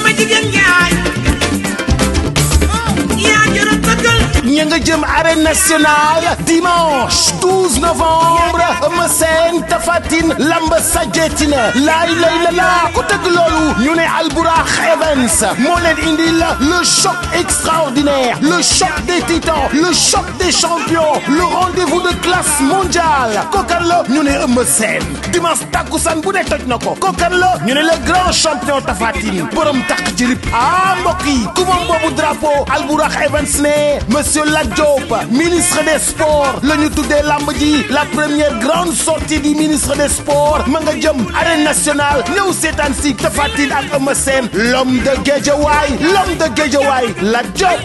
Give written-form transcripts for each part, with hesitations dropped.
ma jigéen ñaay yaa jërë tëggal ña nga jëm arène nationale dimanche 12 novembre Eumeu Sène Tapha Tine lamb sajetina laay lay la laa ku tëgg loolu ñu ne Albourakh Events moo leen indil le choc extraordinaire le choc des titans le choc des champions le rendez-vous de classe mondiale kokan la ñu ne Eumeu Sène dimanche takkusaan bu ne toj na ko kokan la ñu ne le grand champion Tapha Tine borom takk jirib mbokk yi ku moom boobu drapeau Albourakh Events ne Monsieur Lat Diop ministre des sports la ñu tuddee lamb ji la première grande sortie du ministre des sports ma nga jëm arène nationale ñëw seetaan si Tapha Tine ak Eumeu Sène l'homme de Guédiawaye Lat Diop.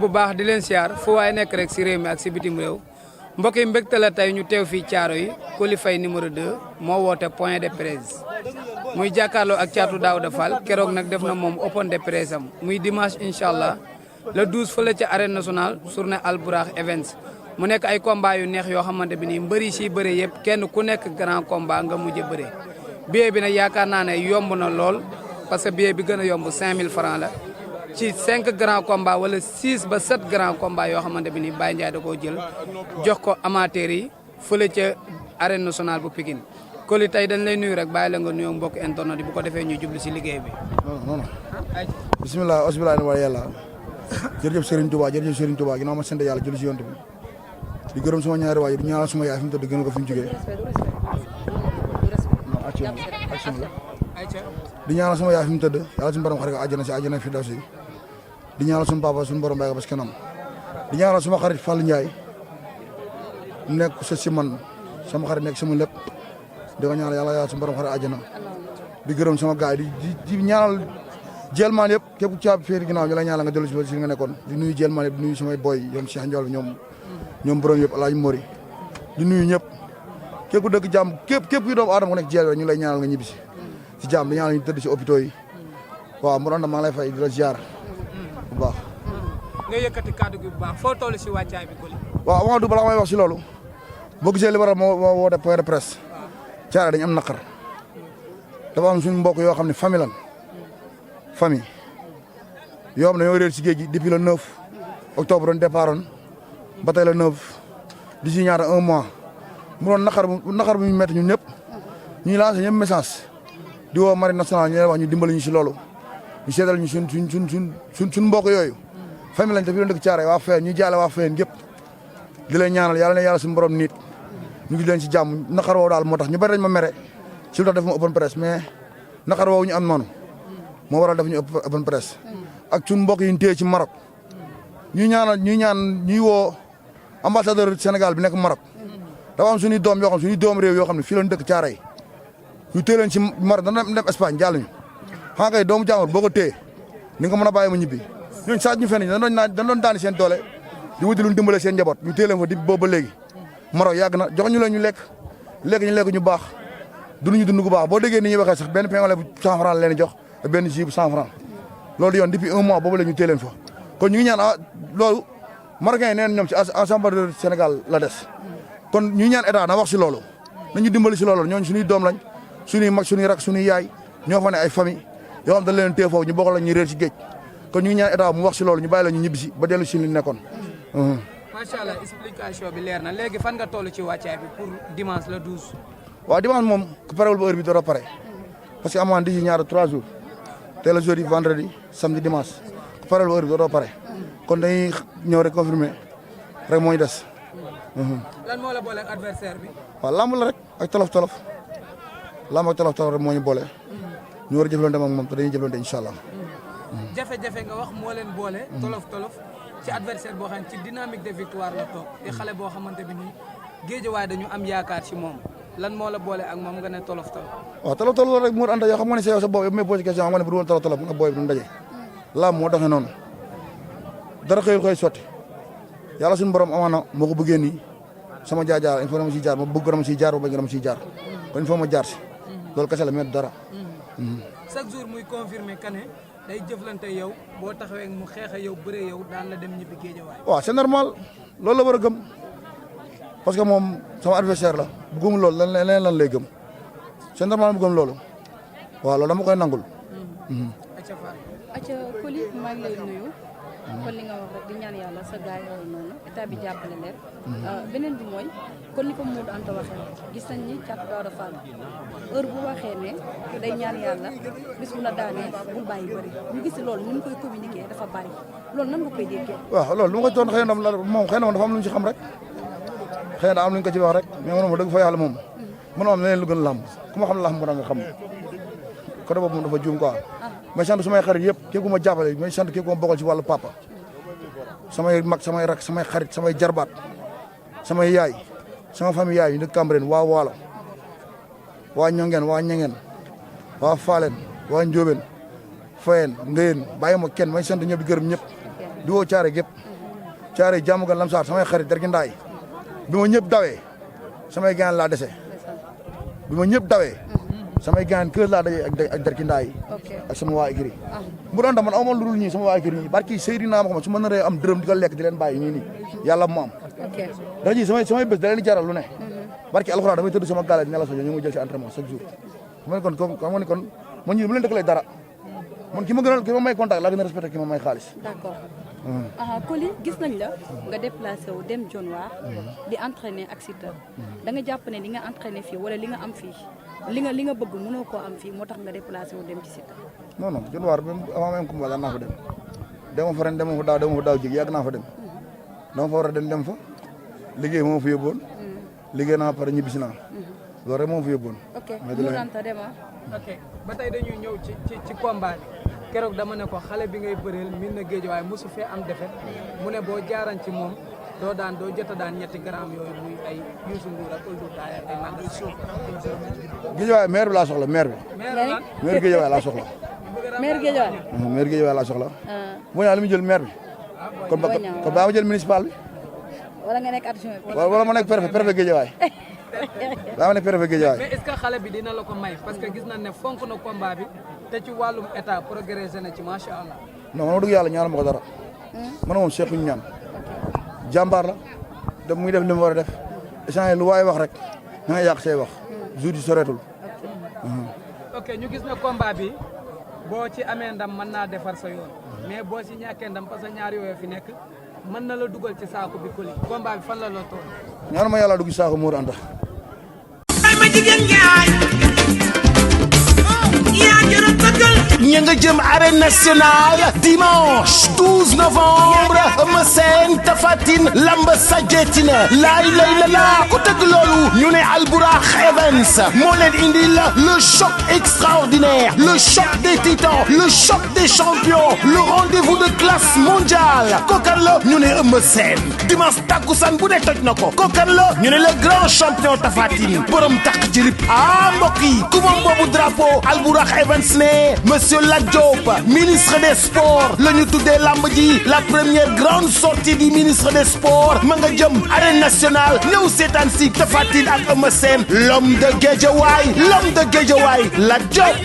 bu baax di leen siyaar fu waaye nekk rek si réew mi ak si bitim réew mbokk yi mbégte la tey ñu teew fii Thiaro yi Coly Faye numéro 2 moo woote point de presse muy jàkkaarloo ak Thiatou Daouda Fall keroog nag def na moom open de presse am muy dimanche incha allah le 12 fële ca arène nationale journée Albourakh Events mu nekk ay combat yu neex yoo xamante bi nii mbëri si bëre yëpp kenn ku nekk grand combat nga mujj bëre billet bi nag yaakaar naa ne yomb na lool parce que billet bi gën a yomb 5000 francs la ci 5 grands combats wala 6 ba 7 grands combats yoo xamante bi ni Baye Ndiaye da koo jël jox ko amateurs yi fële ca arène nationale bu Pikine Coly tey dañ lay nuyu rek bàyyi la nga nuyoo mbokk internet yi bu ko defee ñu jublu si liggéey bi. non bisimilah asbilahi wa yàlla jërëjëf Serigne Touba ginnaaw ma sant yàlla julli si yonent bi di gërëm sama ñaari waay di ñaanal suma yaay fi mu tëdd gën ko fi mu jógee di ñaanal sama yaay fi mu tëdd yàlla suñu borom xare ko àjjana si àjjana fi daw si di ñaanal suñu papa suñu borom bàyyi ko ba si kanam di ñaanal suma xarit Fallou Ndiaye nekk sa si man sama xarit nekk sama lépp di ko ñaanal yàlla suñu borom xare àjjana di gërëm sama gaay di ñaanal jelmaan yëpp képp ku caabi féeri ginnaaw ñu lay ñaanal nga dellu si nga nekkoon di nuyu jelmaan yëpp di nuyu samay boy ñoom Cheikh Ndiol ñoom borom yëpp Alaaji Mori di nuyu ñëpp képp ku dëkk jàmm képp kuy doomu aadama ku nekk jeel ñu lay ñaanal nga ñibbi si jàmm di ñaanal ñu tëdd si hôpitaux yi waaw mu doon maa ngi lay fay di la ziar bu baax. nga yëkkati kàddu gi bu baax foo toll si wàccaay bi Coly. waaw avant tout balaa may wax si loolu boo gisee li waral moo woote point de presse Thiaré dañu am naqar dafa am suñu mbokk yoo xam ne famille yoo xam ne ñoo réer si géej gi depuis le 9 octobre doon départ ba tey le 9 d'ici ñaata un mois mu doon naqar bu ñu métti ñun ñëpp ñuy lancé ñëpp message di woo marine nationale ñu leen wax ñu dimbali ñu si loolu ñu seetal ñu suñ mbokk yooyu famille lañ te fi doon dëkk Thiaré waa Feen ñu jaale waa Feen gépp di leen ñaanal yàlla ne yàlla suñu borom nit ñu ngi leen si jàmm naqar woowu daal moo tax ñu bari dañ ma mere si lu tax def ma open presse mais naqar woowu ñu am noonu moo waral def ñu open presse ak suñu mbokk yi ñu téye ci Maroc ñuy woo ambassadeur Sénégal bi nekk Maroc dafa am suñuy doom yoo xam suñuy doom réew yoo xam ne fii lañ dëkk Thiaré yi ñu téye leen ci Maroc dana dem Espagne jàll ñu xam nga doomu jàmbur boo ko téye ni nga mën a bàyyi ma ñibbi ñooñu saa ñu fenn dañ doon daani seen doole di wuti lu dimbale seen njaboot ñu téye leen fa di boobu ba léegi Maroc yàgg na jox ñu leen ñu lekk ñu baax dunduñu dund gu baax boo déggee ni ñuy waxee sax benn pain au lait bu 100 francs leen jox ak benn jus bu 100 francs loolu yoon depuis un mois boobu la ñu téye leen fa kon ñu ngi ñaan loolu Marocains yi neen ñoom ci ambassadeur Sénégal la des kon ñu ñaan état na wax si loolu nañu dimbali si loolu ñooñu suñuy doom lañ suñuy mag suñuy rak suñuy yaay ñoo fa ne ay famille yoo xam dañ leen téye foofu ñu bokk la ñu réer ci géej kon ñu ngi ñaan état mu wax si loolu ñu bàyyi la ñu ñibbi si ba dellu si li nekkoon. macha allah explication bi leer na léegi fan nga toll ci wàccaay bi pour dimanche le 12. waaw dimanche moom ku parewul ba heure bi door a pare parce que amoon d'ici ñaar 3 jours tey la jeudi vendredi samedi dimanche ku parewul ba heure bi door a pare kon dañuy ñëw rek confirmer rek moo ñu des. lan moo la boole ak adversaire bi. waaw lamb la rek ak tolof rek moo ñu boole. ñu war a jëflante ak moom te dañuy jëflante incha allah. jafe-jafe nga wax moo leen boole. tolof ci adversaire boo xam ne ci dynamique de victoire la toog. di xale boo xamante bi nii Géejawaay dañu am yaakaar ci moom lan moo la boole ak moom nga ne tolof. waaw tolof rek mu ànd yoo xam nga ne sa yow sa bopp yow may posé question xam nga ne bu dul woon tolof nga booy bi duñ daje. lamb moo doxee noonu dara xëy sotti yàlla suñu borom amaana moo ko bëggee nii sama jaar il faut dama siy jaar ma bëgg dama siy jaar ba bañ dama siy jaar kon il faut ma jaar si loolu kese la mais dara. chaque jour muy confirmer que ne day jëflante yow boo taxawee mu xeex a yow bëree yow daan la dem ñibbi géejawaay. waaw c'est normal loolu la war a gëm parce que moom sama adversaire la bu gëmul loolu leneen lan lay gëm c'est normal mu gëm loolu waaw loolu dama koy nangul. acca Coly maa ngi lay nuyu. kon li nga wax rek di ñaan yàlla sa gaay yooyu noonu état bi jàppale leen. beneen bi mooy kon ni ko Modou Anta waxee gis nañ ni Thiatou Daouda Fall heure bu waxee ne day ñaan yàlla bis bu la daanee bul bàyyi bëri ñu gis loolu ni mu koy communiquer dafa bari loolu nan nga koy déggee. waaw loolu lu ma koy doon xëy na moom xëy na dafa am lu ñu ci xam rek xëy na daa am lu ñu ko ci wax rek mais man moom dëgg fa yàlla moom man moom leneen lu gën làmb ku ma xam làmb mu da nga xam côté boobu moom dafa juum quoi. may sant sumay xarit yëpp képp ku ma jàppale may sant képp ku ma bokkal ci wàllu papa samay mag samay rak samay xarit samay jarbaat samay yaay sama famille yaay yu dëkk Cambérène waa Waalo waa Ñongeen waa Ñengeen waa Faaleen waa Njóobeen Fayeen Ngéyeen bàyyi ma kenn may sant ñëpp di gërëm ñëpp di woo caare gépp caare jàmm gan lamsaar samay xarit dergi ndaay bi ma ñëpp dawee samay gaan laa dese bi ma ñëpp dawee samay gaan kër laa daje ak derki ndaay ak sama waa écurie mu doon man aw ma lu dul ñii sama waa écurie ñii barki Seydina Muhammad su ma naree am dërëm di ko lekk di leen bàyyi ñii nii yàlla mu am dax ji samay bés da leen di jaral lu ne barki alxuraan damay tëdd sama gàlle nela so ñu ma jël si entraînement chaque jour ma ne kon xam ne kon man ñii mu leen dëkkalee dara man ki ma gënal ki ma may contact laa gën a respecté ki ma may xaalis. d'accord Coly gis nañ la nga déplacé wu dem Dionewar di entraîner ak Siteu da nga jàpp ne li nga entraîner fii wala li nga am fii li nga bëgg mënoo koo am fii moo tax nga déplacé wu dem ci Siteu. non non Dionewar même avant même combat daan naa fa dem dema fa ren dema fa daaw jég yàgg naa fa dem dama fa war a dem fa liggéey moo fa yóbboon liggéey naa pare ñibbisi naa loolu rek moo fa yóbboon. ok Modou Anta dema ok ba tey dañuy ñëw ci combat bi keroog dama ne ko xale bi ngay bëreel min na géej waaye mosu fee am defet mu ne boo jaaran ci moom doo jot a daan ñetti gram yooyu muy ay Youssou Ndour ak Ould Taya ay Maguette Sow. géej waaye maire bi laa soxla maire bi. maire géej waaye laa soxla. maire Guédiawaye. maire Guédiawaye laa soxla. boo ñëwee li mu jël maire bi. kon baa ma jël municipal bi. wala nga nekk adjoint bi. wala ma nekk préfet Guédiawaye. baa ma nekk préfet Guédiawaye. mais est-ce que xale bi dina la ko may parce que gis nañ ne fonk na combat bi te ci wàllum état progressé na ci macha allah. non man ma dugg yàlla ñaanal ma ko dara. man moom seetuñu ñaan. jàmbaar la da muy def li mu war a def échange lu waay wax rek da nga yàq say wax. jour yi soreetul. ok ñu gis na combat bi boo ci amee ndam mën naa defar sa yoon mais boo ci ñàkkee ndam parce que ñaar yooyu fi nekk mën na la dugal ci saako bi Coly combat bi fan la toll. ñaan ma yàlla dugg ci saako Modou Anta. ay ma jigéen ñaay yaa jërë tëggal ña nga jëm arène nationale dimanche 12 novembre Eumeu Sène Tapha Tine lamb sajetina laay lay la laa ku tëgg loolu ñu ne Albourakh Events moo leen indil le choc extraordinaire le choc des titans le choc des champions le rendez-vous de classe mondiale kokan la ñu ne Eumeu Sène dimanche takkusaan bu ne toj na ko kokan la ñu ne le grand champion Tapha Tine borom takk ci rip mbokk yi ku moom boobu drapeau Albourakh Events ne monsieur Lat Diop ministre des sports la ñu tuddee lamb ji la première grande sortie du ministre des sports ma nga jëm arène nationale ñëw seetaan si Tapha Tine ak Eumeu Sène l'homme de Guédiawaye Lat Diop